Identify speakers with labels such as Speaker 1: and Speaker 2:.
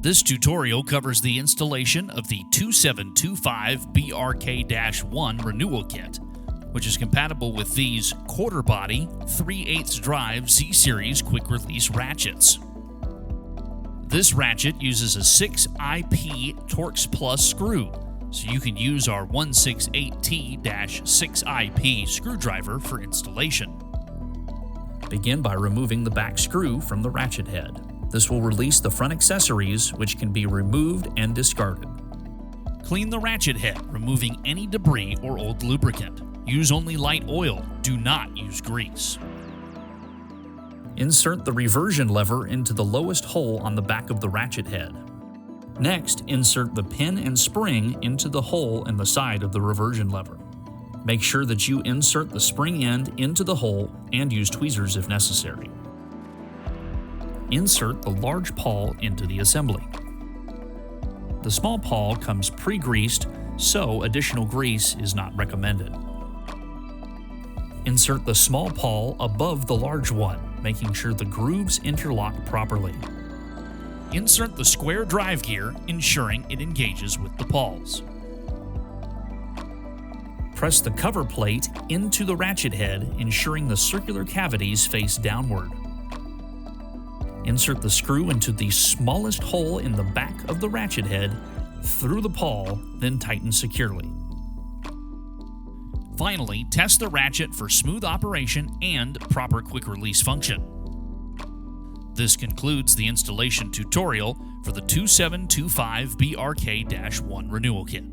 Speaker 1: This tutorial covers the installation of the 2725BRK-1 Renewal Kit, which is compatible with these quarter body 3/8 drive Z-Series quick release ratchets. This ratchet uses a 6IP Torx Plus screw, so you can use our 168T-6IP screwdriver for installation. Begin by removing the back screw from the ratchet head. This will release the front accessories, which can be removed and discarded. Clean the ratchet head, removing any debris or old lubricant. Use only light oil. Do not use grease. Insert the reversion lever into the lowest hole on the back of the ratchet head. Next, insert the pin and spring into the hole in the side of the reversion lever. Make sure that you insert the spring end into the hole and use tweezers if necessary. Insert the large pawl into the assembly. The small pawl comes pre-greased, so additional grease is not recommended. Insert the small pawl above the large one, making sure the grooves interlock properly. Insert the square drive gear, ensuring it engages with the pawls. Press the cover plate into the ratchet head, ensuring the circular cavities face downward. Insert the screw into the smallest hole in the back of the ratchet head, through the pawl, then tighten securely. Finally, test the ratchet for smooth operation and proper quick release function. This concludes the installation tutorial for the 2725BRK-1 Renewal Kit.